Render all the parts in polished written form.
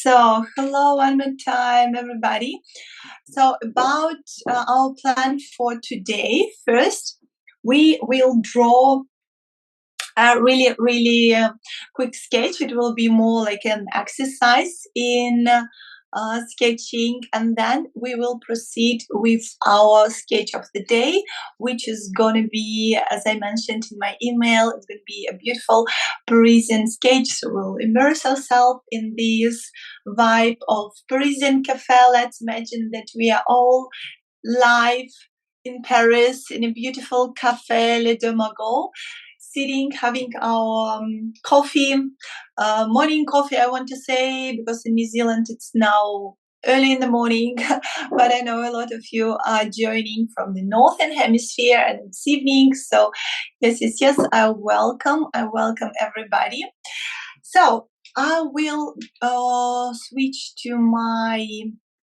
So, hello one more time, everybody. So, about our plan for today, first, we will draw a really quick sketch. It will be more like an exercise in sketching, and then we will proceed with our sketch of the day, which is going to be, as I mentioned in my email, it's going to be a beautiful Parisian sketch. So we'll immerse ourselves in this vibe of Parisian cafe. Let's imagine that we are all live in Paris in a beautiful cafe Le Deux Magots, sitting, having our coffee, morning coffee, I want to say, because in New Zealand it's now early in the morning, but I know a lot of you are joining from the Northern Hemisphere and it's evening. So yes, I welcome everybody. So I will switch to my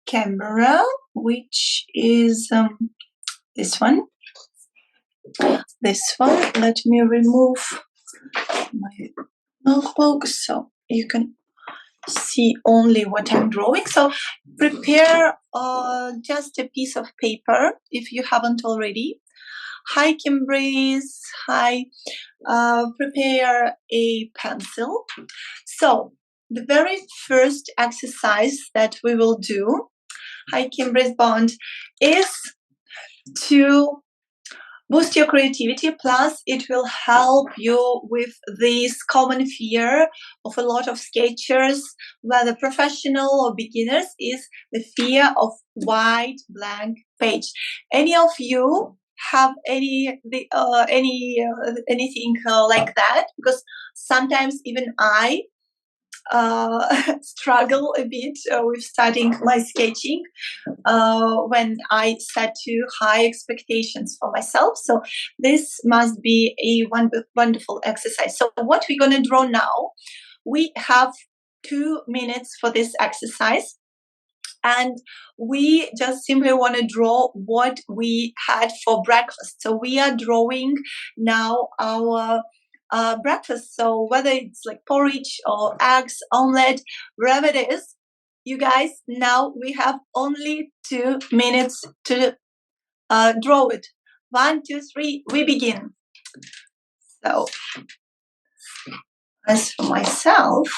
camera, which is this one. Let me remove my notebook so you can see only what I'm drawing. So prepare just a piece of paper if you haven't already. Hi Kimberly's, hi. Prepare a pencil. So the very first exercise that we will do, hi Kimberly's Bond, is to boost your creativity, plus it will help you with this common fear of a lot of sketchers, whether professional or beginners, is the fear of white blank page. Any of you have anything like that? Because sometimes even I struggle a bit with starting my sketching when I set too high expectations for myself. So this must be a wonderful exercise. So what we're going to draw now, we have 2 minutes for this exercise. And we just simply want to draw what we had for breakfast. So we are drawing now our breakfast. So whether it's like porridge or eggs, omelette, wherever it is, you guys, now we have only 2 minutes to draw it. 1, 2, 3, we begin. So as for myself,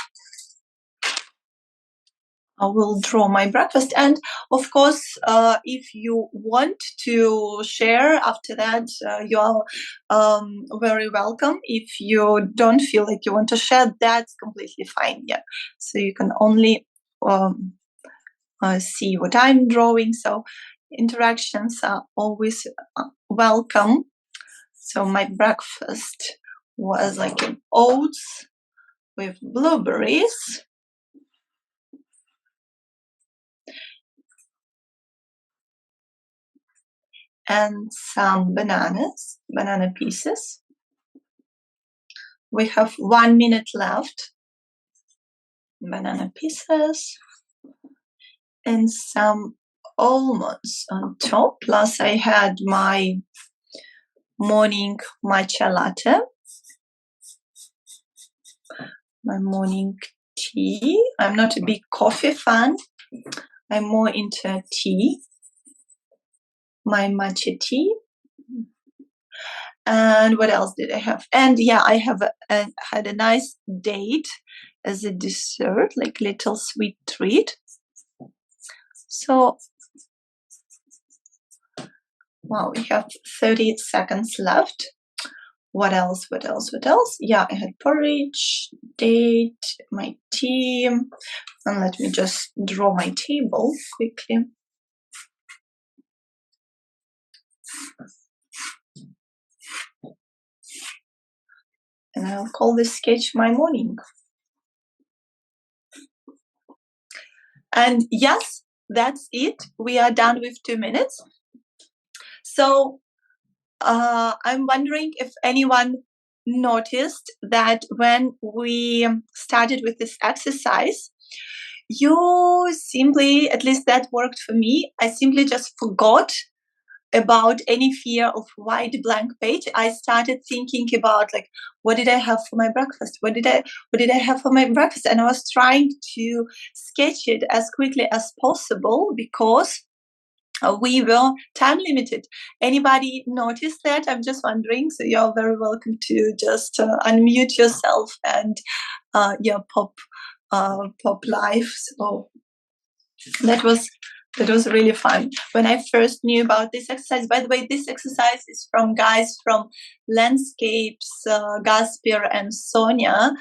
I will draw my breakfast, and of course, if you want to share after that, you are very welcome. If you don't feel like you want to share, that's completely fine. Yeah, so you can only see what I'm drawing. So interactions are always welcome. So my breakfast was like an oats with blueberries. And some banana pieces. We have 1 minute left. Banana pieces and some almonds on top. Plus I had my morning matcha latte, my morning tea. I'm not a big coffee fan. I'm more into tea. My matcha tea. And what else did I have? And yeah, I have had a nice date as a dessert, like little sweet treat. So, wow, we have 30 seconds left. What else? Yeah, I had porridge, date, my tea. And let me just draw my table quickly. And I'll call this sketch my morning. And yes, that's it. We are done with 2 minutes. So I'm wondering if anyone noticed that when we started with this exercise, you simply, at least that worked for me, I simply just forgot about any fear of white blank page, I started thinking about like, what did I have for my breakfast? What did I have for my breakfast? And I was trying to sketch it as quickly as possible because we were time limited. Anybody notice that? I'm just wondering. So you're very welcome to just unmute yourself and pop live. So that was really fun. When I first knew about this exercise, by the way, this exercise is from guys from Landscapes, Gasper and Sonia,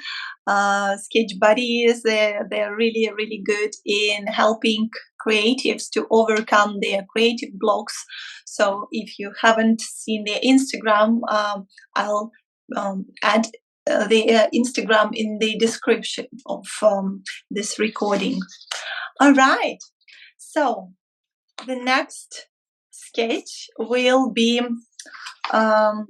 sketch buddies. They're really, really good in helping creatives to overcome their creative blocks. So if you haven't seen their Instagram, I'll add the Instagram in the description of this recording. All right. So the next sketch will be our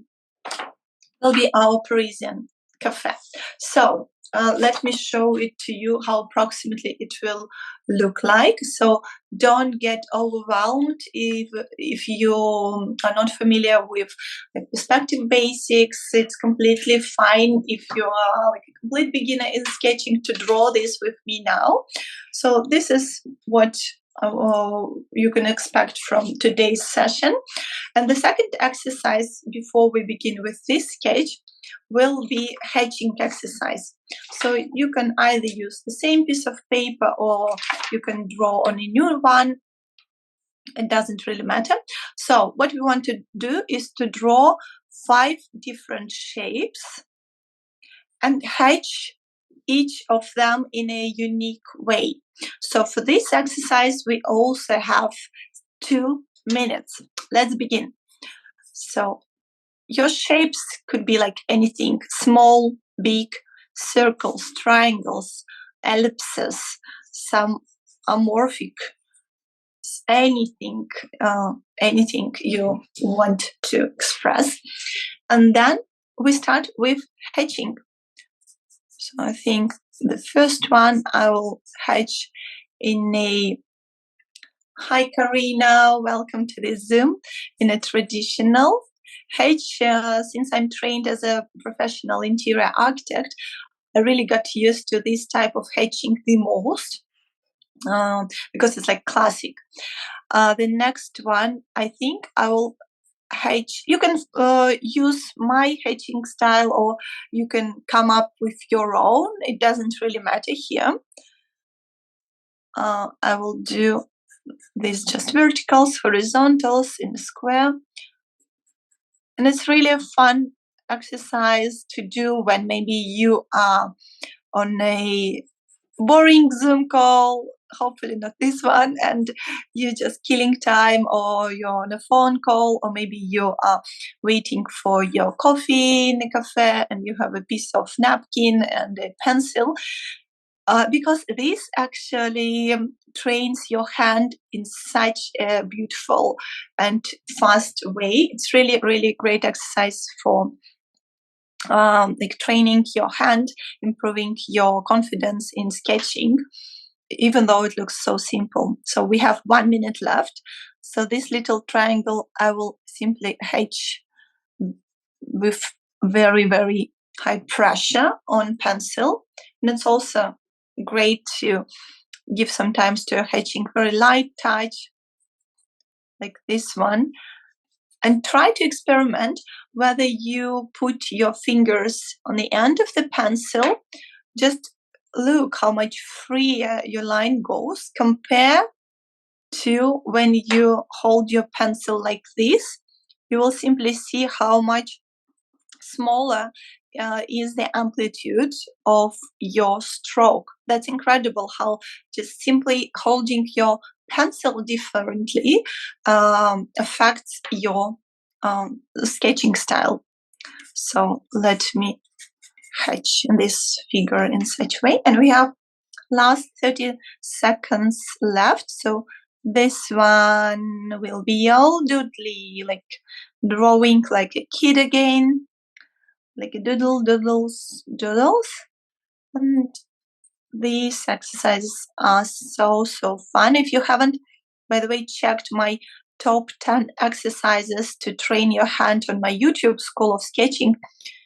Parisian cafe. So let me show it to you how approximately it will look like. So don't get overwhelmed if you are not familiar with like perspective basics. It's completely fine if you are like a complete beginner in sketching to draw this with me now. So this is what you can expect from today's session. And the second exercise before we begin with this sketch will be hatching exercise. So you can either use the same piece of paper or you can draw on a new one. It doesn't really matter. So what we want to do is to draw 5 different shapes and hatch each of them in a unique way. So for this exercise, we also have 2 minutes. Let's begin. So your shapes could be like anything, small, big, circles, triangles, ellipses, some amorphic, anything you want to express. And then we start with hatching. So I think the first one I will hatch in a hi Karina, welcome to the Zoom, in a traditional hatch. Since I'm trained as a professional interior architect, I really got used to this type of hatching the most because it's like classic. The next one, I think I will hatch. You can use my hatching style or you can come up with your own. It doesn't really matter here. I will do these just verticals, horizontals in a square. And it's really a fun exercise to do when maybe you are on a boring Zoom call, hopefully not this one, and you're just killing time, or you're on a phone call, or maybe you are waiting for your coffee in a cafe and you have a piece of napkin and a pencil. Because this actually trains your hand in such a beautiful and fast way. It's really, really great exercise for like training your hand, improving your confidence in sketching, even though it looks so simple. So we have 1 minute left. So this little triangle, I will simply hatch with very, very high pressure on pencil. And it's also great to give sometimes to a hatching very light touch, like this one. And try to experiment whether you put your fingers on the end of the pencil. Just look how much freer your line goes compared to when you hold your pencil like this. You will simply see how much smaller is the amplitude of your stroke. That's incredible how just simply holding your pencil differently affects your sketching style. So let me hatch this figure in such a way. And we have last 30 seconds left. So this one will be all doodly, like drawing like a kid again, like a doodles. And these exercises are so fun. If you haven't, by the way, checked my top 10 exercises to train your hand on my YouTube School of Sketching.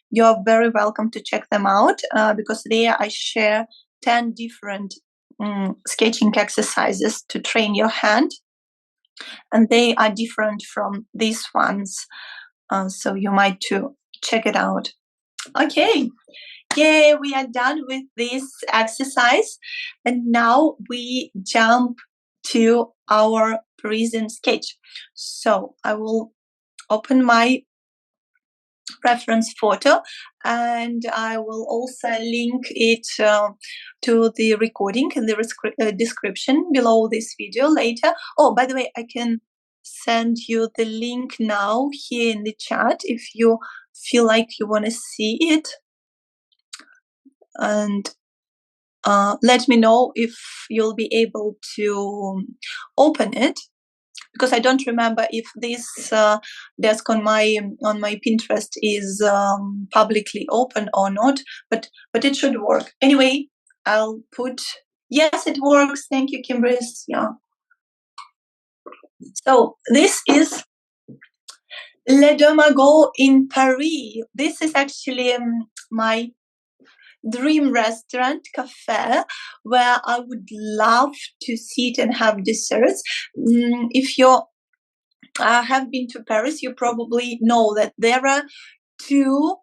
You're very welcome to check them out because there I share 10 different sketching exercises to train your hand, and they are different from these ones, so you might to check it out. Okay, yay, we are done with this exercise, and now we jump to our Parisian sketch. So I will open my reference photo, and I will also link it to the recording in the description below this video later. Oh, by the way, I can send you the link now here in the chat if you feel like you want to see it, and let me know if you'll be able to open it, because I don't remember if this desk on my Pinterest is publicly open or not, but it should work. Anyway, I'll put, yes, it works. Thank you, Kimberly. Yeah. So this is Le Domago in Paris. This is actually my dream restaurant, cafe, where I would love to sit and have desserts. If you have been to Paris, you probably know that there are two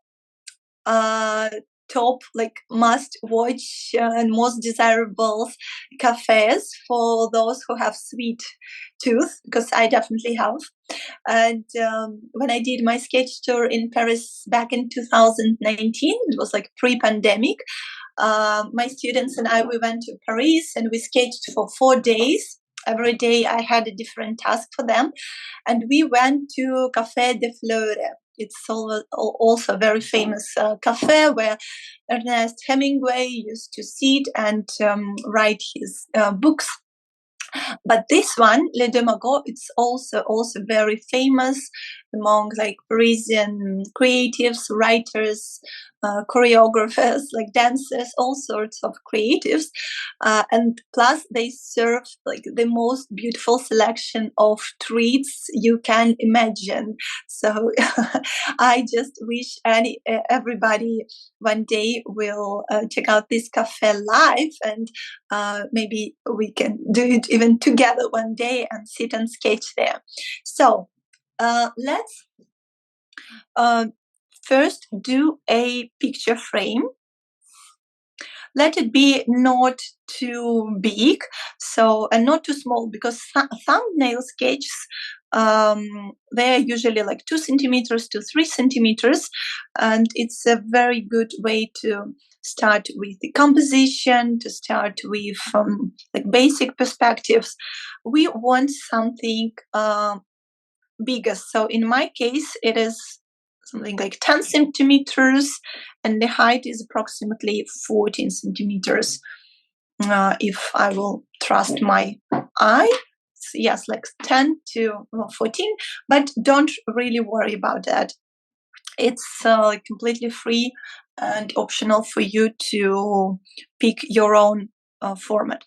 top, like, must-watch and most desirable cafes for those who have sweet tooth, because I definitely have. And when I did my sketch tour in Paris back in 2019, it was like pre-pandemic, my students and I, we went to Paris and we sketched for 4 days. Every day I had a different task for them. And we went to Café de Flore. It's also a very famous cafe where Ernest Hemingway used to sit and write his books. But this one, Le Demago, it's also very famous among, like, Parisian creatives, writers, choreographers, like dancers, all sorts of creatives. And plus they serve, like, the most beautiful selection of treats you can imagine. So I just wish everybody one day will check out this cafe live, and maybe we can do it even together one day and sit and sketch there. So let's first do a picture frame. Let it be not too big, so, and not too small, because thumbnail sketches, they're usually like 2 centimeters to 3 centimeters, and it's a very good way to start with the composition, to start with like basic perspectives. We want something bigger. So in my case, it is something like 10 centimeters, and the height is approximately 14 centimeters. If I will trust my eye, yes, like 10 to 14, but don't really worry about that. It's completely free and optional for you to pick your own format.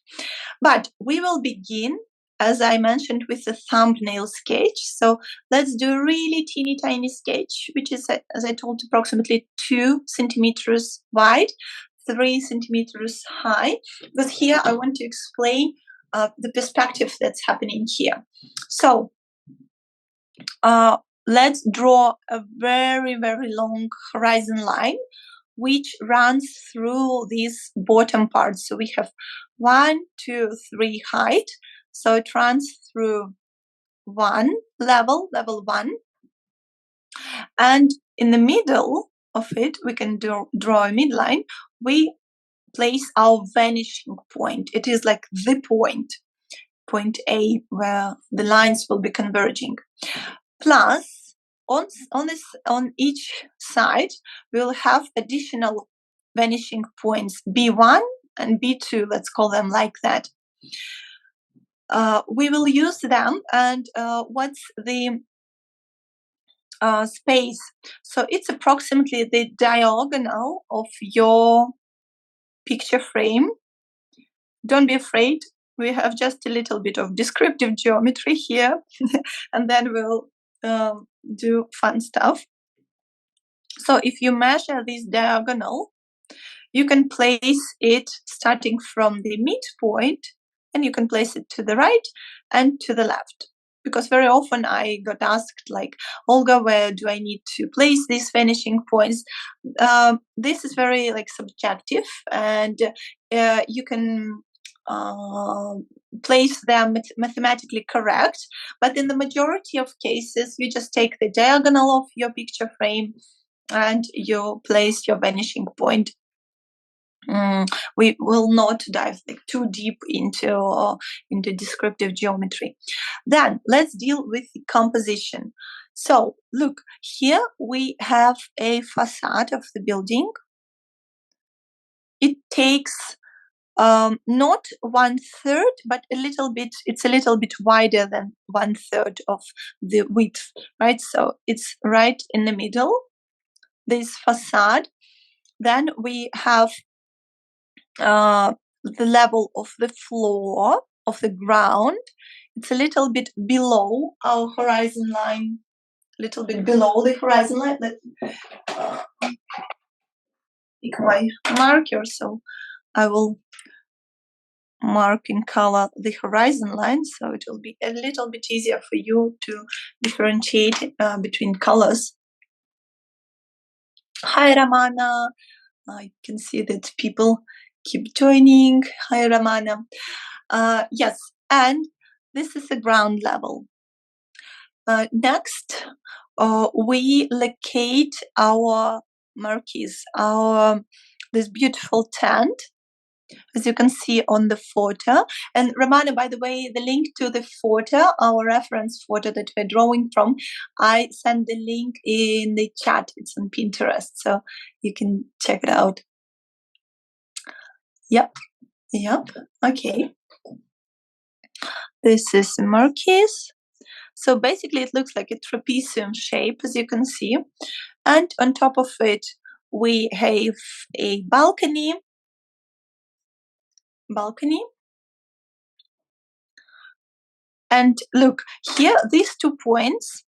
But we will begin, as I mentioned, with the thumbnail sketch. So let's do a really teeny tiny sketch, which is, as I told, approximately 2 centimeters wide, 3 centimeters high, because here I want to explain the perspective that's happening here. So let's draw a very, very long horizon line which runs through this bottom part. So we have 1, 2, 3 height. So it runs through one level 1. And in the middle of it, we can draw a midline. We place our vanishing point. It is like the point A, where the lines will be converging. Plus, on each side, we'll have additional vanishing points, B1 and B2, let's call them like that. We will use them, and what's the space? So it's approximately the diagonal of your picture frame. Don't be afraid. we have just a little bit of descriptive geometry here, and then we'll do fun stuff. So if you measure this diagonal, you can place it starting from the midpoint, and you can place it to the right and to the left. Because very often I got asked, like, Olga, where do I need to place these vanishing points? This is very subjective, and you can place them mathematically correct, but in the majority of cases, you just take the diagonal of your picture frame and you place your vanishing point. We will not dive too deep into descriptive geometry. Then let's deal with the composition. So look, here we have a facade of the building. It takes not 1/3, but it's a little bit wider than 1/3 of the width, right? So it's right in the middle, this facade. Then we have the level of the floor, of the ground. It's a little bit below our horizon line, a little bit below the horizon line. Let pick my marker, so I will mark in color the horizon line, so it will be a little bit easier for you to differentiate between colors. Hi, Ramana. I can see that people keep joining. Hi, Ramana. Yes, and this is the ground level. Next, we locate our marquees, this beautiful tent, as you can see on the photo. And Ramana, by the way, the link to the photo, our reference photo that we're drawing from, I sent the link in the chat. It's on Pinterest, so you can check it out. Yep, okay. This is the marquees. So basically it looks like a trapezium shape, as you can see. And on top of it, we have a balcony. And look, here, these 2 points,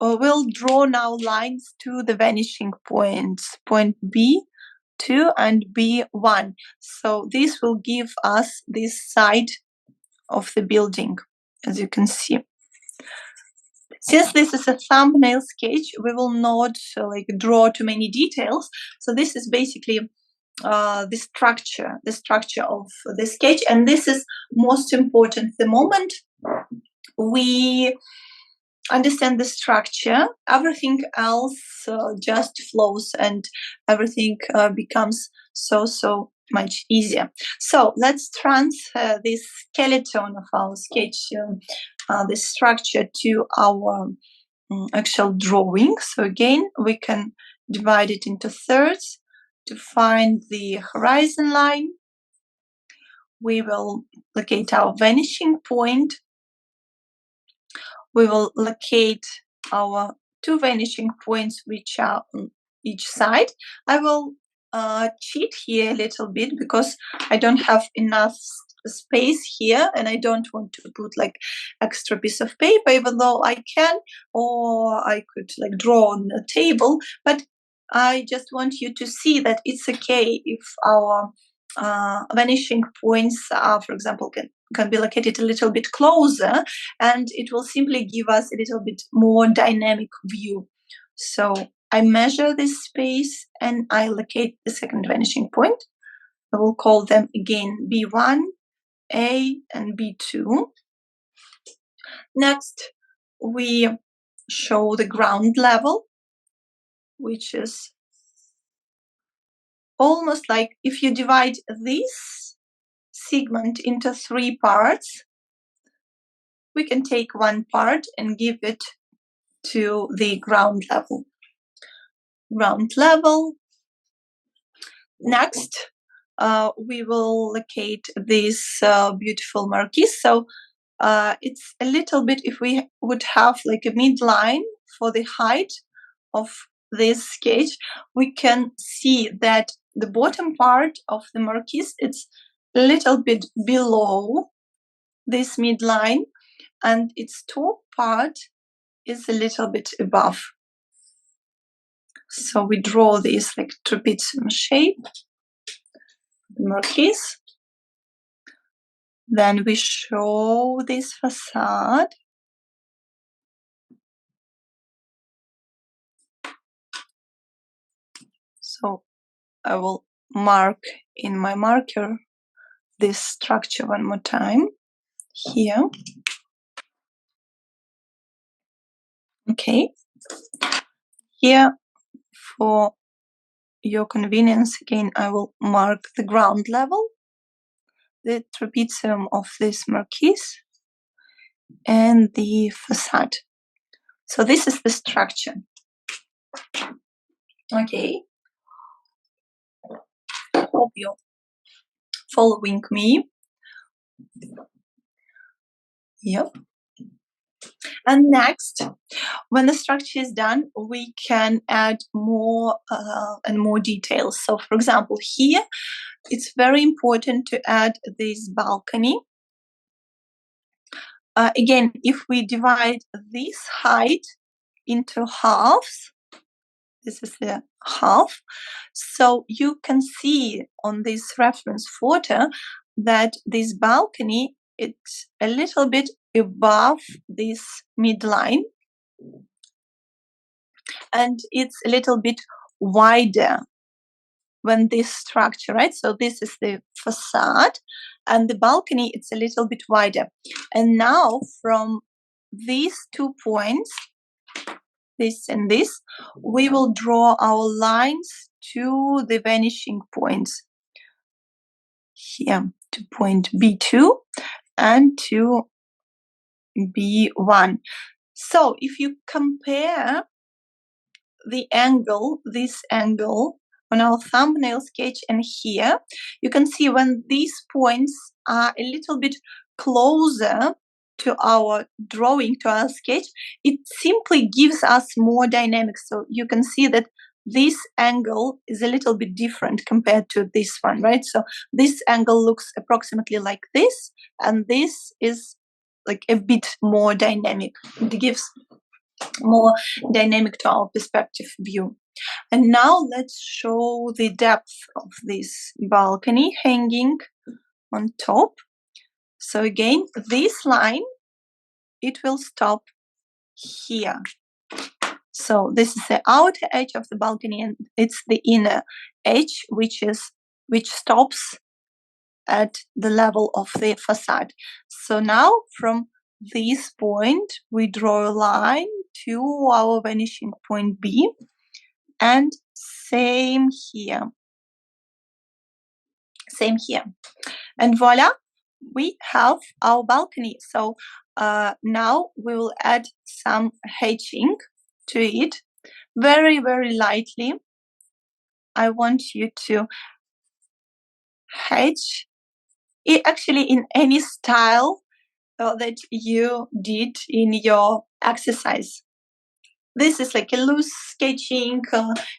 we'll draw now lines to the vanishing points, point B2 and B1. So this will give us this side of the building, as you can see. Since this is a thumbnail sketch, we will not draw too many details. So this is basically the structure of the sketch, and this is most important. The moment we understand the structure, everything else just flows, and everything becomes so much easier. So let's transfer this skeleton of our sketch, the structure, to our actual drawing. So again, we can divide it into thirds to find the horizon line. We will locate our vanishing point. We will locate our 2 vanishing points, which are on each side. I will cheat here a little bit because I don't have enough space here, and I don't want to put extra piece of paper, even though I can, or I could draw on a table. But I just want you to see that it's okay if our vanishing points are, for example, can be located a little bit closer, and it will simply give us a little bit more dynamic view. So I measure this space and I locate the second vanishing point. I will call them again B1, A, and B2. Next, we show the ground level, which is almost like if you divide this segment into 3 parts, we can take 1 part and give it to the ground level. Next, we will locate this beautiful marquise. So it's a little bit, if we would have a midline for the height of this sketch, we can see that the bottom part of the marquise, it's a little bit below this midline, and its top part is a little bit above. So we draw this like trapezium shape, marquise. Then we show this facade. So I will mark in my marker this structure one more time here. Okay. Here, for your convenience, again, I will mark the ground level, the trapezium of this marquise, and the facade. So this is the structure. Okay. Hope you're following me. Yep. And next, when the structure is done, we can add more and more details. So, for example, here, it's very important to add this balcony. Again, if we divide this height into halves, this is the half, so you can see on this reference photo that this balcony, it's a little bit above this midline, and it's a little bit wider when this structure, right? So this is the facade, and the balcony, it's a little bit wider. And now from these 2 points, this and this, we will draw our lines to the vanishing points here, to point B2 and to B1. So if you compare the angle, this angle on our thumbnail sketch and here, you can see when these points are a little bit closer to our drawing, to our sketch, it simply gives us more dynamics. So you can see that this angle is a little bit different compared to this one, right? So this angle looks approximately like this, and this is like a bit more dynamic. It gives more dynamic to our perspective view. And now let's show the depth of this balcony hanging on top. So again, this line, it will stop here. So this is the outer edge of the balcony, and it's the inner edge which stops at the level of the facade. So now from this point, we draw a line to our vanishing point B, and same here. Same here. And voila, we have our balcony. So now we will add some hatching to it, very, very lightly. I want you to hatch it actually in any style that you did in your exercise. This is like a loose sketching.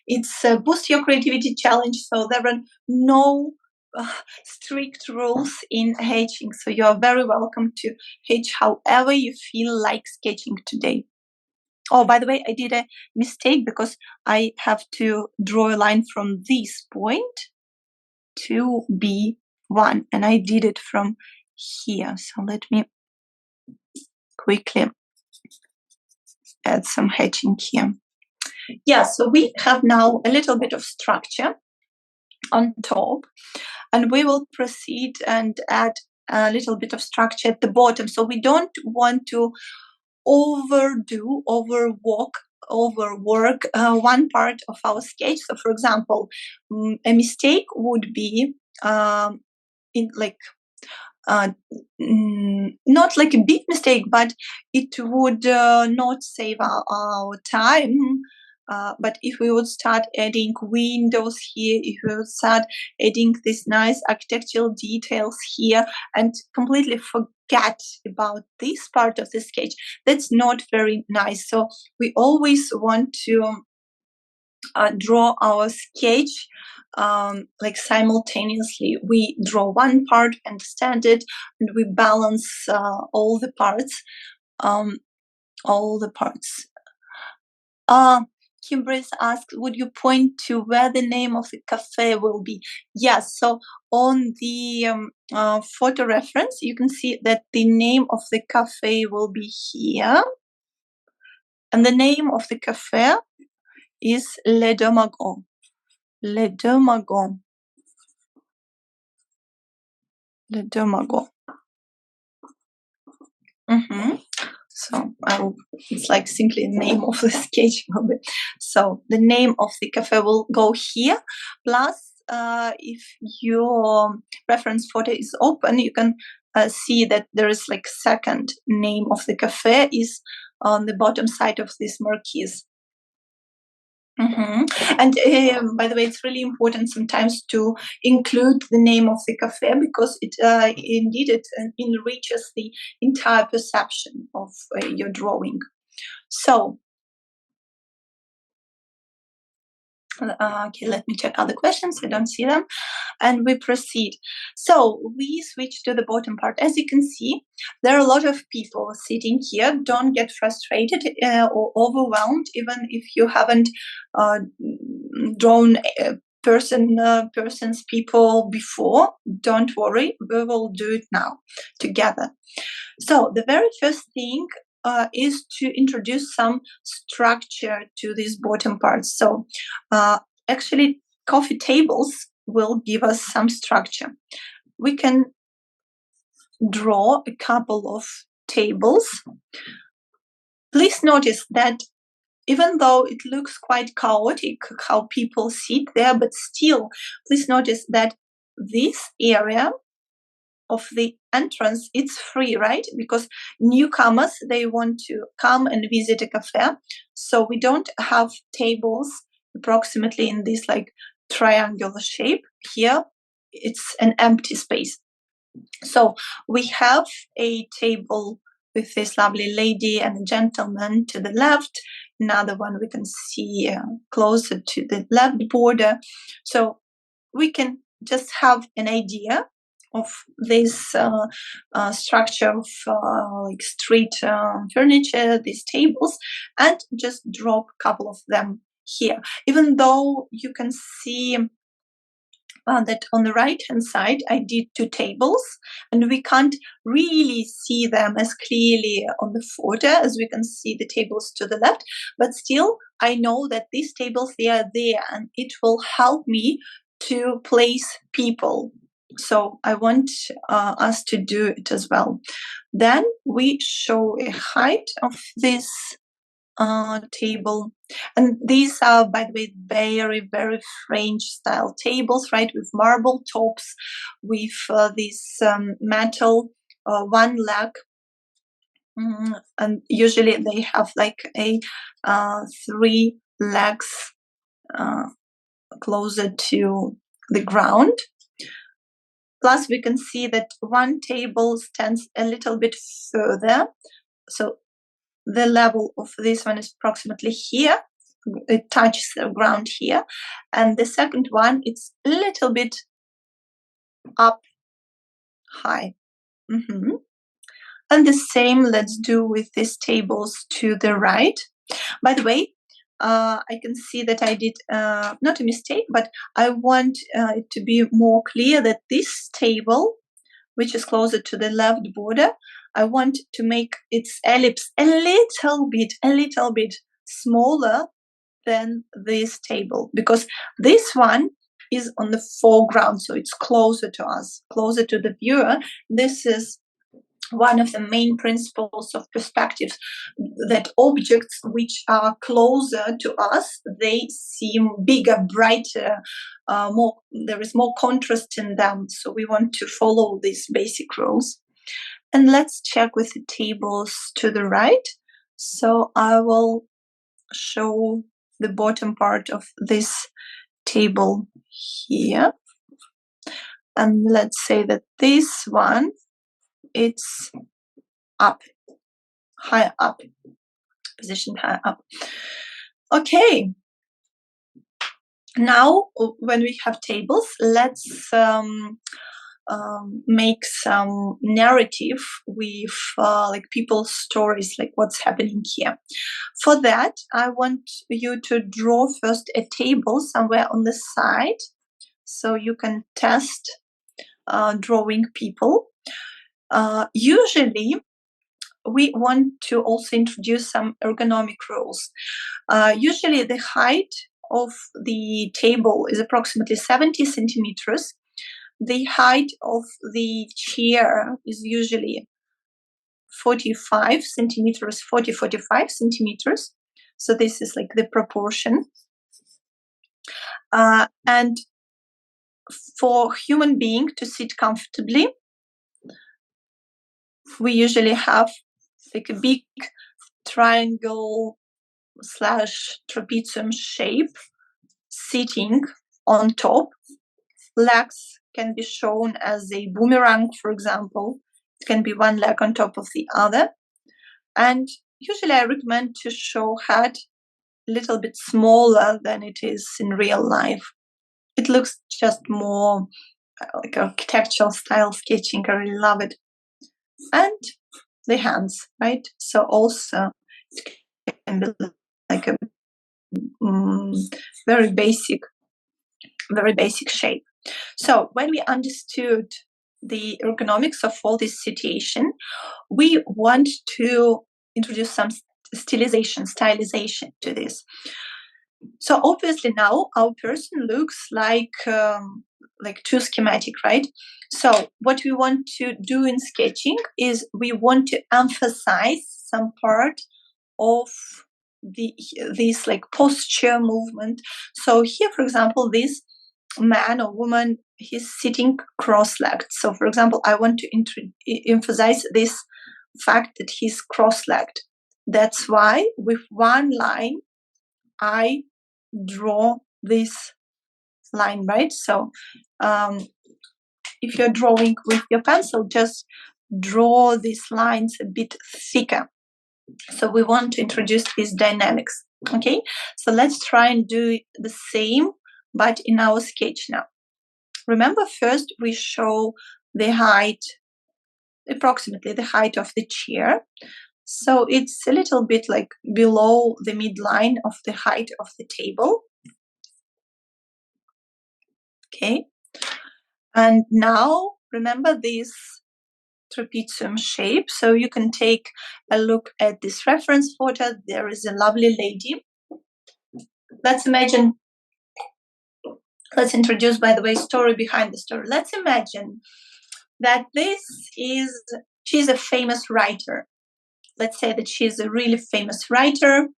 It's a boost your creativity challenge. So there are no strict rules in hatching. So you are very welcome to hatch however you feel like sketching today. Oh, by the way, I did a mistake because I have to draw a line from this point to B1, and I did it from here. So let me quickly add some hatching here. Yeah, so we have now a little bit of structure on top, and we will proceed and add a little bit of structure at the bottom. So we don't want to overwork one part of our sketch. So for example, a mistake would be not like a big mistake, but it would not save our time. But if we would start adding windows here, if we would start adding these nice architectural details here and completely forget about this part of the sketch, that's not very nice. So we always want to draw our sketch like simultaneously. We draw one part, understand it, and we balance all the parts. Kimberly asked, would you point to where the name of the cafe will be? Yes, so on the photo reference, you can see that the name of the cafe will be here. And the name of the cafe is Les Deux Magons. Les Deux Magons. Les Deux Magons. So it's like simply the name of the sketch. So the name of the cafe will go here. Plus, if your reference photo is open, you can see that there is like second name of the cafe is on the bottom side of this marquise. And by the way, it's really important sometimes to include the name of the cafe because it indeed it enriches the entire perception of your drawing. So, okay, let me check other questions. I don't see them. And we proceed. So we switch to the bottom part. As you can see, there are a lot of people sitting here. Don't get frustrated or overwhelmed, even if you haven't drawn people before. Don't worry, we will do it now together. So the very first thing is to introduce some structure to these bottom parts. So actually, coffee tables will give us some structure. We can draw a couple of tables. Please notice that even though it looks quite chaotic how people sit there, but still, please notice that this area of the entrance, it's free, right? Because newcomers, they want to come and visit a cafe. So we don't have tables approximately in this like triangular shape. Here, it's an empty space. So we have a table with this lovely lady and a gentleman to the left. Another one we can see closer to the left border. So we can just have an idea of this structure of like street furniture, these tables, and just drop a couple of them here. Even though you can see that on the right hand side I did two tables and we can't really see them as clearly on the photo as we can see the tables to the left, but still I know that these tables, they are there and it will help me to place people. So I want us to do it as well. Then we show a height of this table, and these are, by the way, very, very French style tables, right, with marble tops, with this metal one leg, and usually they have like a three legs closer to the ground. Plus we can see that one table stands a little bit further, so the level of this one is approximately here. It touches the ground here. And the second one, it's a little bit up high. And the same let's do with these tables to the right. By the way, I can see that I did not a mistake, but I want it to be more clear that this table, which is closer to the left border, I want to make its ellipse a little bit smaller than this table, because this one is on the foreground, so it's closer to us, closer to the viewer. This is one of the main principles of perspectives, that objects which are closer to us, they seem bigger, brighter, there is more contrast in them. So we want to follow these basic rules. And let's check with the tables to the right. So I will show the bottom part of this table here. And let's say that this one, it's up, high up, positioned high up. Okay. Now, when we have tables, let's make some narrative with like people's stories, like what's happening here. For that, I want you to draw first a table somewhere on the side, so you can test drawing people. Usually, we want to also introduce some ergonomic rules. Usually, the height of the table is approximately 70 centimeters. The height of the chair is usually 45 centimeters, 45 centimeters. So this is like the proportion. And for human being to sit comfortably, we usually have like a big triangle / trapezium shape sitting on top. Legs can be shown as a boomerang, for example. It can be one leg on top of the other. And usually I recommend to show head a little bit smaller than it is in real life. It looks just more like architectural style sketching. I really love it. And the hands, right? So also it can be like a very basic shape. So when we understood the ergonomics of all this situation, we want to introduce some stylization to this. So obviously now our person looks like too schematic, right? So what we want to do in sketching is we want to emphasize some part of this like posture movement. So here, for example, this man or woman, he's sitting cross-legged. So for example, I want to emphasize this fact that he's cross-legged. That's why with one line I draw this line, right? So if you're drawing with your pencil, just draw these lines a bit thicker. So we want to introduce these dynamics. Okay, so let's try and do the same, but in our sketch now. Remember, first we show the height, approximately the height of the chair. So it's a little bit like below the midline of the height of the table. Okay, and now remember this trapezium shape. So you can take a look at this reference photo. There is a lovely lady. Let's introduce, by the way, story behind the story. Let's imagine that she's a famous writer. Let's say that she's a really famous writer.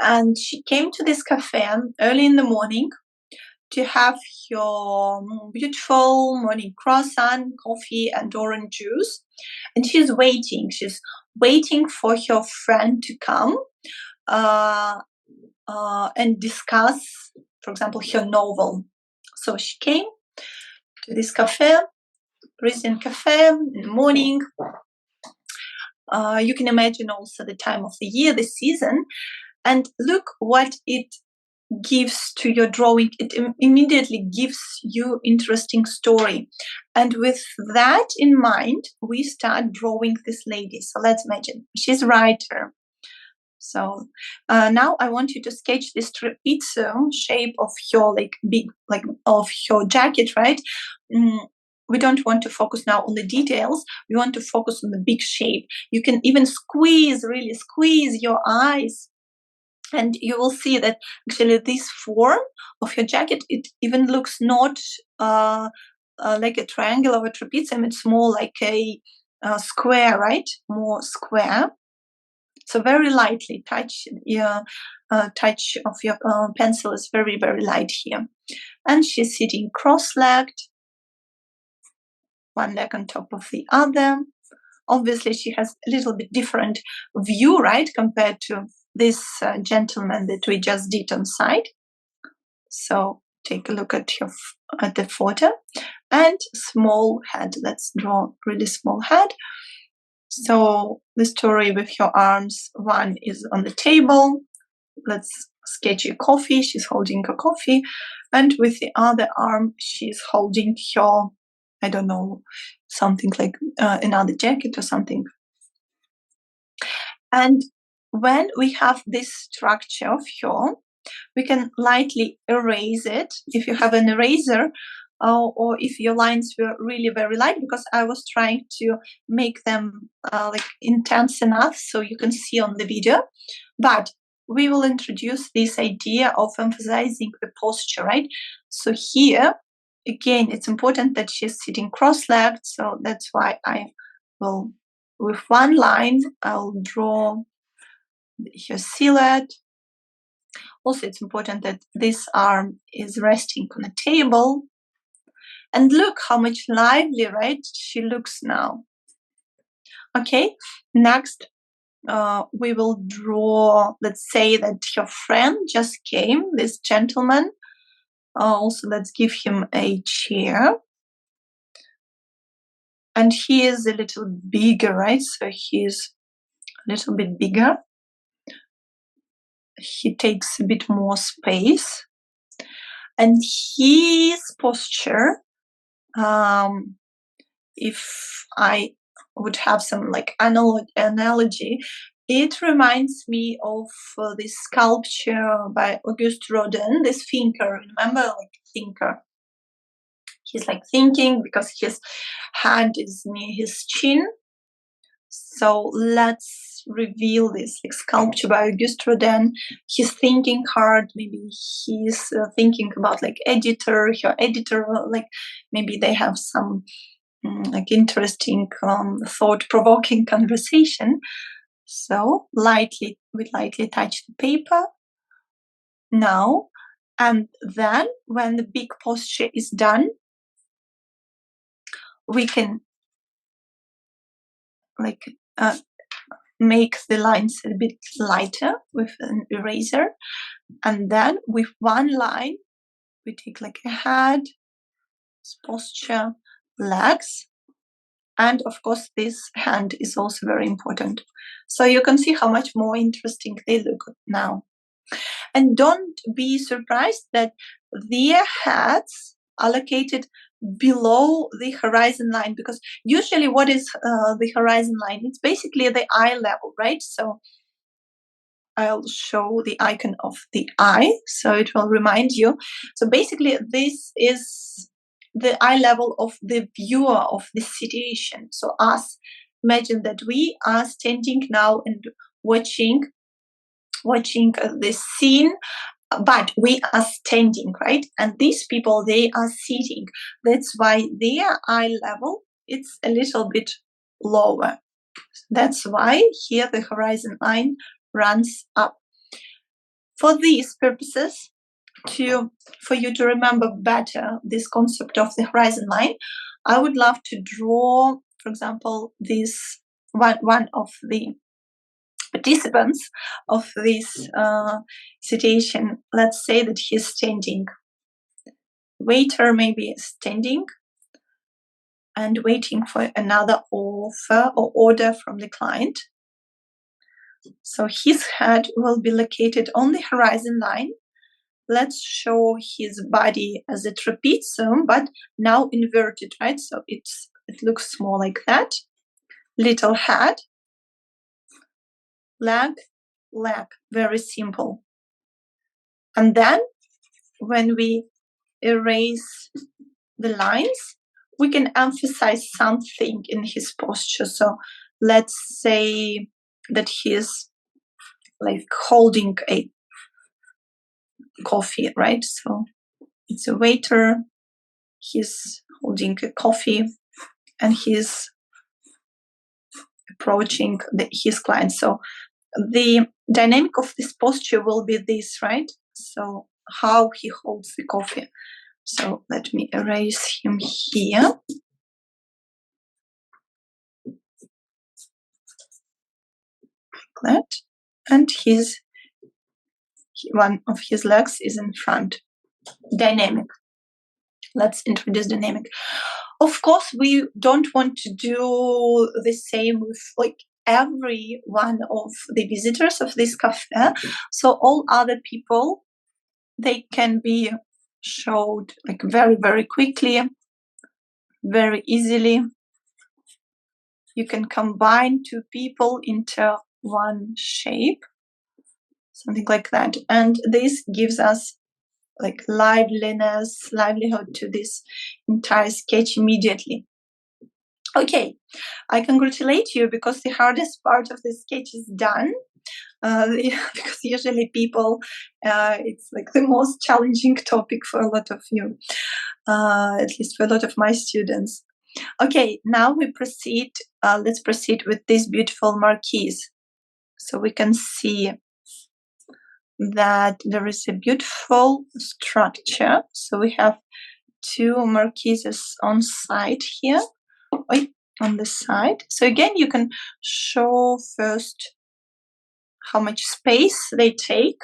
And she came to this cafe early in the morning to have your beautiful morning croissant, coffee, and orange juice. And she's waiting. She's waiting for her friend to come and discuss, for example, her novel. So she came to this cafe, Parisian cafe, in the morning. You can imagine also the time of the year, the season, and look what it gives to your drawing. It immediately gives you interesting story. And with that in mind, we start drawing this lady. So let's imagine she's a writer. So now I want you to sketch this trapezium shape of your of your jacket, right? We don't want to focus now on the details. We want to focus on the big shape. You can even really squeeze your eyes. And you will see that actually this form of your jacket, it even looks not like a triangle or a trapezium. It's more like a square, right? More square. So very lightly touch of your pencil is very, very light here. And she's sitting cross-legged, one leg on top of the other. Obviously, she has a little bit different view, right, compared to this gentleman that we just did on side. So take a look at the photo. And small head. Let's draw really small head. So the story with your arms, one is on the table. Let's sketchy coffee. She's holding a coffee, and with the other arm, she's holding her, I don't know, something like another jacket or something. And when we have this structure of her, we can lightly erase it if you have an eraser, or if your lines were really very light, because I was trying to make them like intense enough so you can see on the video. But we will introduce this idea of emphasizing the posture, right? So here, again, it's important that she's sitting cross-legged, so that's why I will, with one line, I'll draw her silhouette. Also, it's important that this arm is resting on a table. And look how much lively, right, she looks now. Okay, next we will draw, let's say that her friend just came, this gentleman. Also, let's give him a chair. And he is a little bigger, right? So he's a little bit bigger. He takes a bit more space. And his posture, if I would have some like analogy, it reminds me of this sculpture by Auguste Rodin, this thinker. Remember, like thinker. He's like thinking because his hand is near his chin. So let's reveal this like sculpture by Auguste Rodin. He's thinking hard. Maybe he's thinking about like her editor. Like maybe they have some like interesting, thought-provoking conversation. So we lightly touch the paper now, and then when the big posture is done, we can like make the lines a bit lighter with an eraser, and then with one line we take like a head, posture, legs, and of course this hand is also very important. So you can see how much more interesting they look now. And don't be surprised that their heads are located below the horizon line, because usually what is the horizon line? It's basically the eye level, right? So I'll show the icon of the eye, so it will remind you. So basically this is the eye level of the viewer of the situation. So us, imagine that we are standing now and watching this scene, but we are standing, right? And these people, they are sitting. That's why their eye level, it's a little bit lower. That's why here the horizon line runs up. For these purposes, for you to remember better this concept of the horizon line, I would love to draw, for example, this one of the participants of this situation. Let's say that he's standing. Waiter maybe standing and waiting for another offer or order from the client. So his head will be located on the horizon line. Let's show his body as a trapezium, but now inverted, right? So it looks more like that. Little head, leg, very simple. And then when we erase the lines, we can emphasize something in his posture. So let's say that he's like holding a coffee, right? So it's a waiter, he's holding a coffee and he's approaching his client. So the dynamic of this posture will be this, right? So how he holds the coffee. So let me erase him here. Like that. And one of his legs is in front. Dynamic. Let's introduce dynamic. Of course, we don't want to do the same with like every one of the visitors of this cafe. So all other people, they can be showed like very, very quickly, very easily. You can combine two people into one shape, something like that. And this gives us like livelihood to this entire sketch immediately. Okay, I congratulate you because the hardest part of the sketch is done. Because usually people, it's like the most challenging topic for a lot of you, at least for a lot of my students. Okay, now we proceed. Let's proceed with this beautiful marquise. So we can see that there is a beautiful structure. So we have two marquises on side here, on the side. So again, you can show first how much space they take.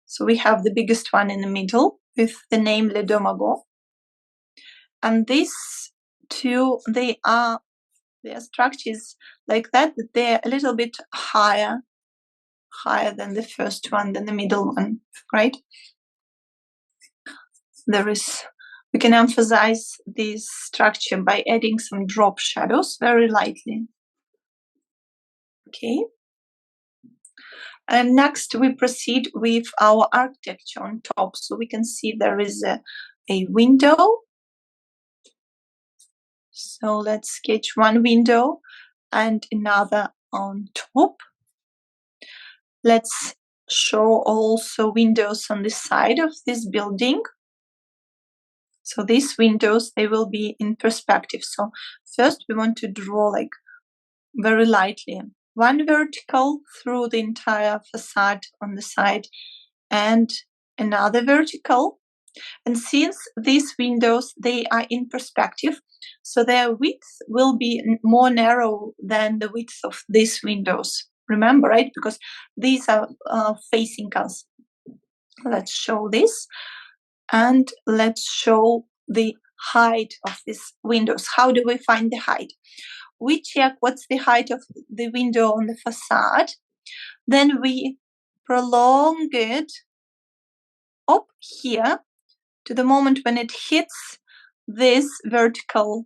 So we have the biggest one in the middle with the name Le Domago. And these two, their structures like that, they're a little bit higher than the first one, than the middle one, right? We can emphasize this structure by adding some drop shadows very lightly. Okay. And next we proceed with our architecture on top. So we can see there is a window. So let's sketch one window and another on top. Let's show also windows on the side of this building. So these windows, they will be in perspective. So first we want to draw like very lightly one vertical through the entire facade on the side and another vertical. And since these windows, they are in perspective, so their width will be more narrow than the width of these windows. Remember, right? Because these are facing us. Let's show this. And let's show the height of these windows. How do we find the height? We check what's the height of the window on the facade. Then we prolong it up here to the moment when it hits this vertical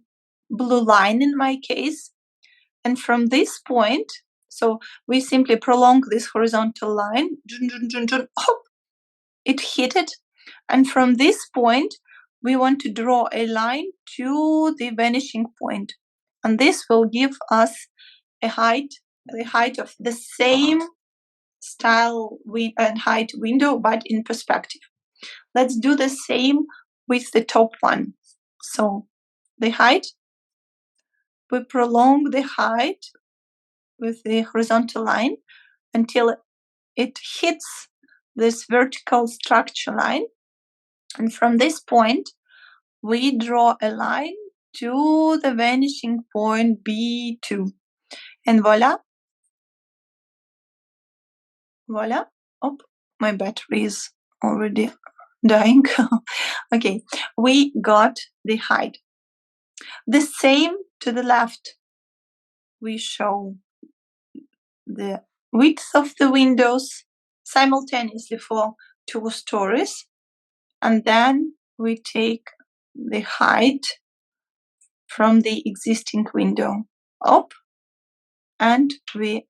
blue line in my case. And from this point, so we simply prolong this horizontal line, hop, it hit it. And from this point, we want to draw a line to the vanishing point. And this will give us the height of the same style and height window, but in perspective. Let's do the same with the top one. So the height, we prolong the height with the horizontal line until it hits this vertical structure line. And from this point, we draw a line to the vanishing point B2. And voila. Voila. Oh, my battery is already dying. Okay, we got the height. The same to the left. We show the width of the windows simultaneously for 2 stories. And then we take the height from the existing window up and we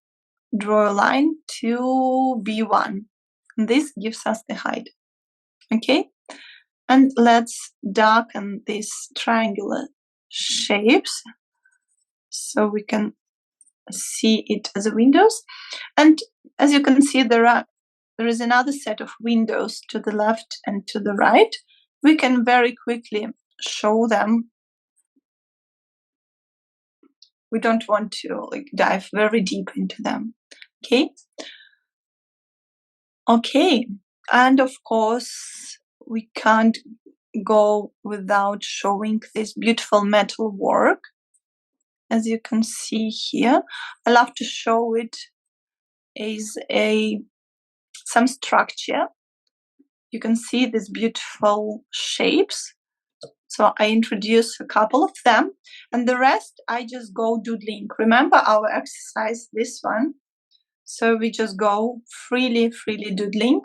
draw a line to B1. This gives us the height. Okay, and let's darken these triangular shapes so we can see it as a windows. And as you can see, there is another set of windows to the left and to the right. We can very quickly show them. We don't want to dive very deep into them. Okay, and of course we can't go without showing this beautiful metal work. As you can see here, I love to show it as some structure. You can see these beautiful shapes So I introduce a couple of them, and the rest I just go doodling. Remember our exercise, this one? So we just go freely doodling.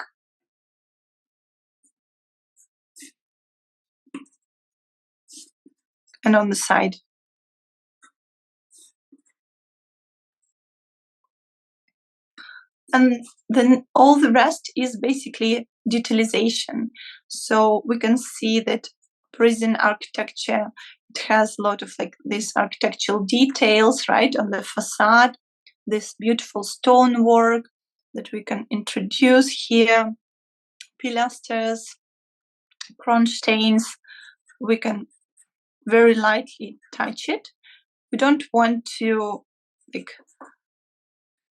And on the side. And then all the rest is basically detailization. So we can see that Parisian architecture, it has a lot of like these architectural details, right, on the facade, this beautiful stonework that we can introduce here, pilasters, kronsteins. We can very lightly touch it. We don't want to like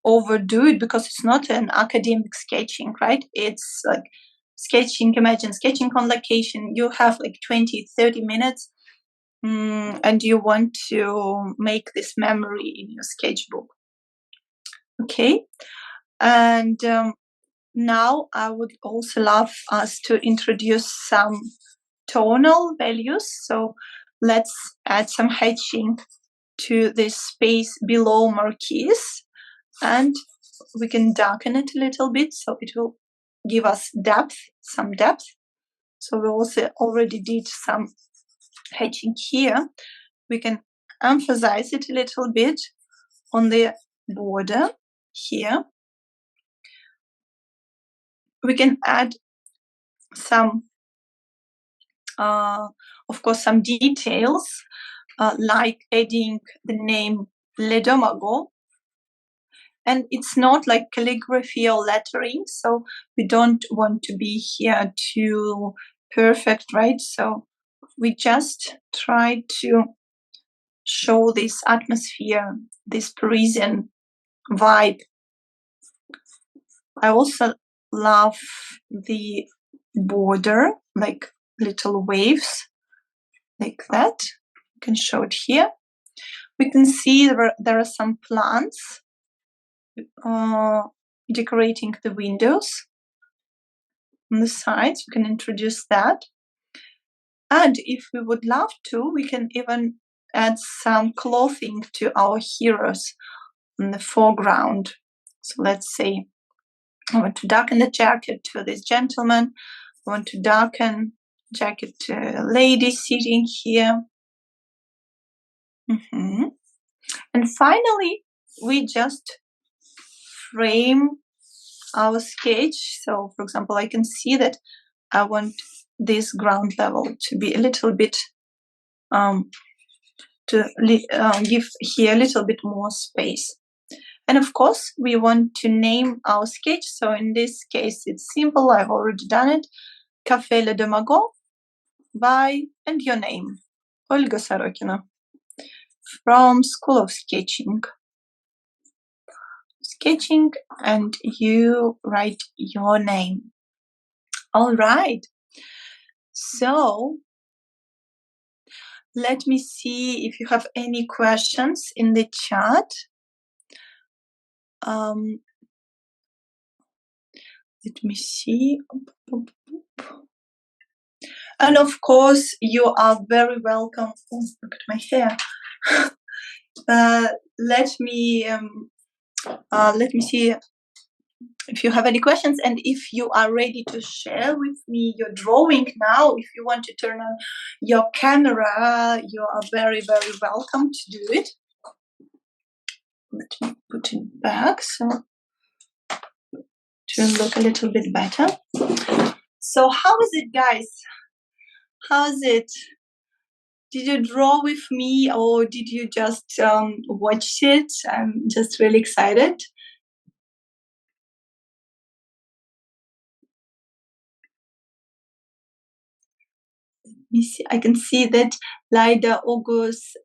overdo it because it's not an academic sketching, right? It's like sketching, imagine sketching on location. You have like 20-30 minutes and you want to make this memory in your sketchbook. Okay. And now I would also love us to introduce some tonal values. So let's add some hatching to this space below marquise, and we can darken it a little bit so it will give us depth, some depth. So we also already did some hatching here. We can emphasize it a little bit on the border here. We can add some, of course, some details, like adding the name Le Domago. And it's not like calligraphy or lettering, so we don't want to be here too perfect, right? So we just try to show this atmosphere, this Parisian vibe. I also love the border, like little waves, like that. You can show it here. We can see there are some plants decorating the windows on the sides. We can introduce that. And if we would love to, we can even add some clothing to our heroes in the foreground. So let's say I want to darken the jacket to this gentleman. I want to darken jacket to a lady sitting here. And finally, we just frame our sketch. So, for example, I can see that I want this ground level to be a little bit, to give here a little bit more space. And of course, we want to name our sketch. So in this case, it's simple. I've already done it. Café Le Demago by, and your name, Olga Sorokina, from School of Sketching. Sketching, and you write your name. All right. So let me see if you have any questions in the chat. Let me see. And of course, you are very welcome. Oh, look at my hair. Let me see if you have any questions, and if you are ready to share with me your drawing now. If you want to turn on your camera, you are very, very welcome to do it. Let me put it back so to look a little bit better. So how is it, guys? How's it? Did you draw with me, or did you just watch it? I'm just really excited. Let me see. I can see that Lida August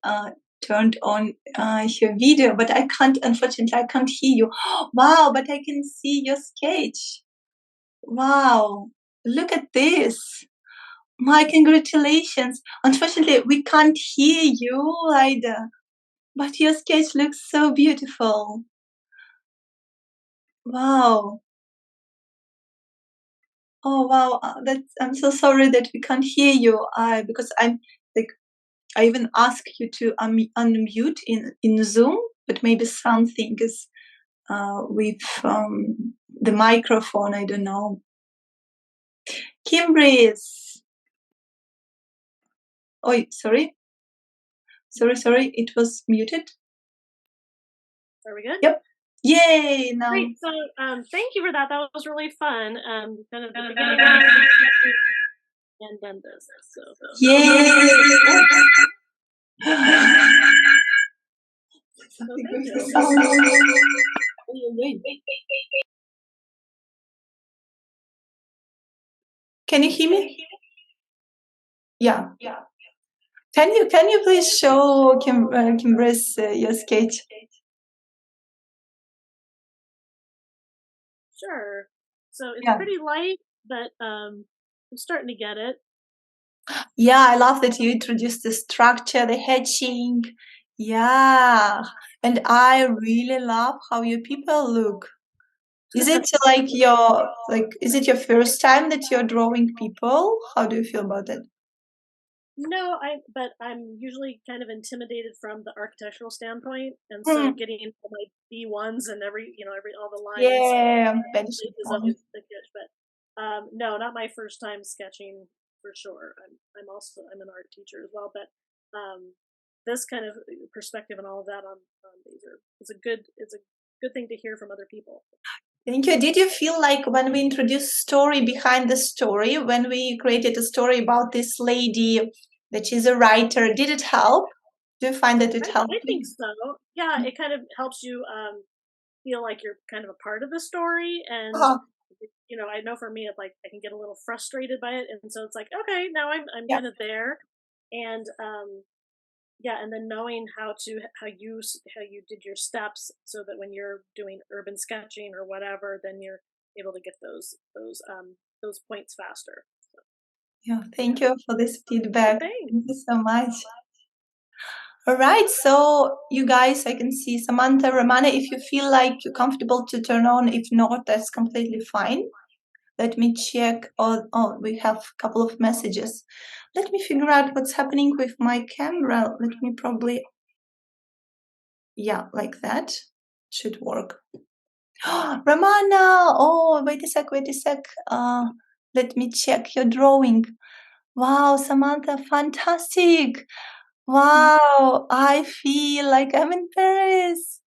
turned on your video, but I can't, unfortunately, I can't hear you. Wow, but I can see your sketch. Wow, look at this. My congratulations. Unfortunately, we can't hear you, Lida, but your sketch looks so beautiful. Wow. Oh, wow. I'm so sorry that we can't hear you because I'm I even ask you to unmute in Zoom, but maybe something is with the microphone. I don't know. Kimbris. Oh, sorry. Sorry. It was muted. Are we good? Yep. Yay! Now. Great. So, thank you for that. That was really fun. Kind of the beginning and then this. So. Yay! Can you hear me? Yeah. Can you please show Kimbris your sketch? Sure. So it's pretty light, but I'm starting to get it. Yeah, I love that you introduced the structure, the hatching. Yeah, and I really love how your people look. Is it is it your first time that you're drawing people? How do you feel about it? No, but I'm usually kind of intimidated from the architectural standpoint, and so getting all my B1s and all the lines. Yeah, is always the sketch, but no, not my first time sketching for sure. I'm an art teacher as well, but this kind of perspective and all of that on these it's a good thing to hear from other people. Thank you. Did you feel like when we introduced story behind the story, when we created a story about this lady, that she's a writer, did it help? Do you find that it helped? I think so. Yeah, it kind of helps you feel like you're kind of a part of the story, and I know for me, like I can get a little frustrated by it, and so it's like, okay, now I'm kind of there, and yeah, and then knowing how you did your steps, so that when you're doing urban sketching or whatever, then you're able to get those points faster. So. Yeah, thank you for this feedback. Thank you so much. All right, so you guys, I can see Samantha, Romana, if you feel like you're comfortable to turn on, if not, that's completely fine. Let me check. Oh, we have a couple of messages. Let me figure out what's happening with my camera. Let me probably, yeah, like that should work. Romana, oh, wait a sec. Let me check your drawing. Wow, Samantha, fantastic. Wow, I feel like I'm in Paris.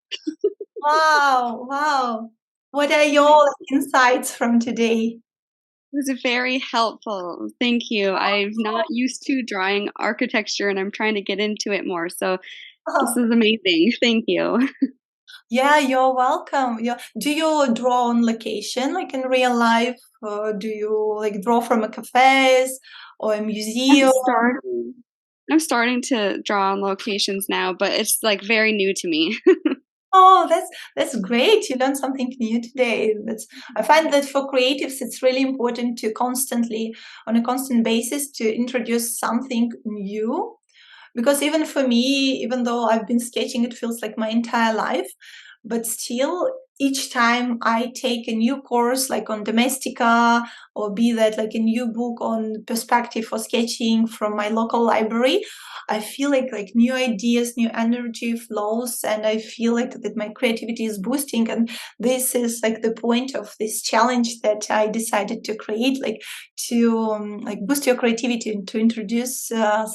Wow. What are your insights from today? It was very helpful. Thank you. I'm not used to drawing architecture and I'm trying to get into it more. So this is amazing. Thank you. Yeah, you're welcome. Yeah. Do you draw on location, like in real life? Or do you like draw from a cafes or a museum? I'm starting to draw on locations now, but it's like very new to me. Oh, that's great. You learned something new today. I find that for creatives, it's really important to constantly, on a constant basis, to introduce something new. Because even for me, even though I've been sketching, it feels like my entire life. But still, each time I take a new course, like on Domestika, or be that like a new book on perspective for sketching from my local library, I feel like new ideas, new energy flows, and I feel like that my creativity is boosting. And this is like the point of this challenge that I decided to create, like to like boost your creativity, to introduce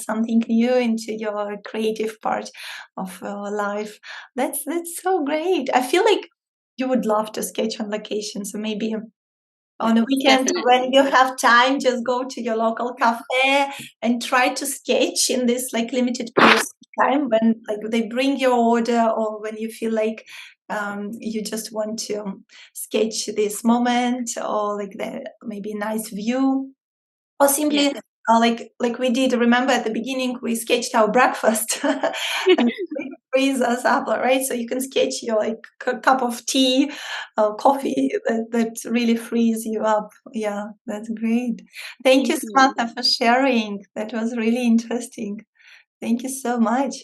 something new into your creative part of life. That's so great. I feel like you would love to sketch on location, so maybe on a weekend when you have time, just go to your local cafe and try to sketch in this like limited period of time when like they bring your order, or when you feel like you just want to sketch this moment, or like the maybe nice view, or simply like we did. Remember at the beginning we sketched our breakfast and it frees us up, right? So you can sketch your like cup of tea, coffee that really frees you up. Yeah, that's great. Thank you, Samantha, for sharing. That was really interesting. Thank you so much.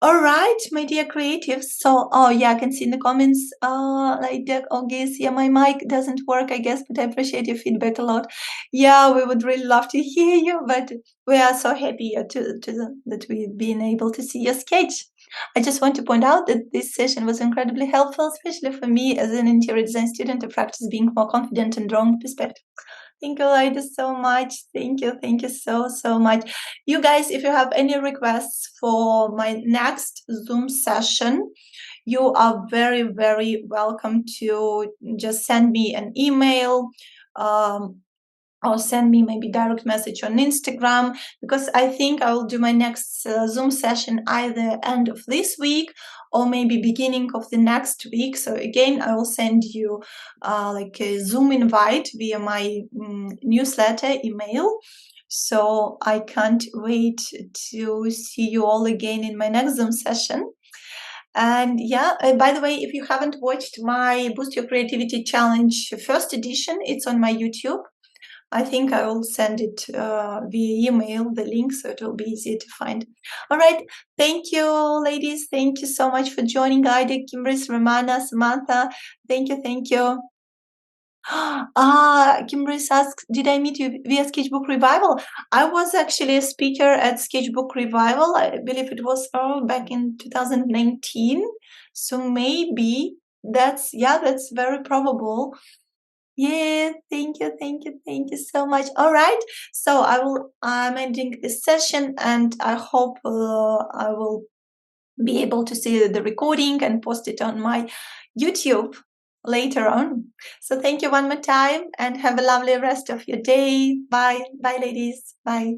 All right, my dear creatives. So, oh yeah, I can see in the comments, like August, yeah, my mic doesn't work, I guess, but I appreciate your feedback a lot. Yeah, we would really love to hear you, but we are so happy that we've been able to see your sketch. I just want to point out that this session was incredibly helpful, especially for me as an interior design student to practice being more confident and drawing perspective. Thank you, ladies, so much. Thank you so much. You guys, if you have any requests for my next Zoom session, you are very welcome to just send me an email. Or send me maybe direct message on Instagram, because I think I will do my next Zoom session either end of this week or maybe beginning of the next week. So again, I will send you like a Zoom invite via my newsletter email. So I can't wait to see you all again in my next Zoom session. And yeah, by the way, if you haven't watched my Boost Your Creativity Challenge first edition, it's on my YouTube. I think I will send it via email, the link, so it will be easier to find. All right. Thank you, ladies. Thank you so much for joining. Ida, Kimberly, Romana, Samantha. Thank you. Kimberly asks, did I meet you via Sketchbook Revival? I was actually a speaker at Sketchbook Revival. I believe it was back in 2019. So maybe that's very probable. Yeah, thank you so much. All right, so I'm ending this session, and I hope I will be able to see the recording and post it on my YouTube later on. So thank you one more time, and have a lovely rest of your day. Bye, ladies. Bye.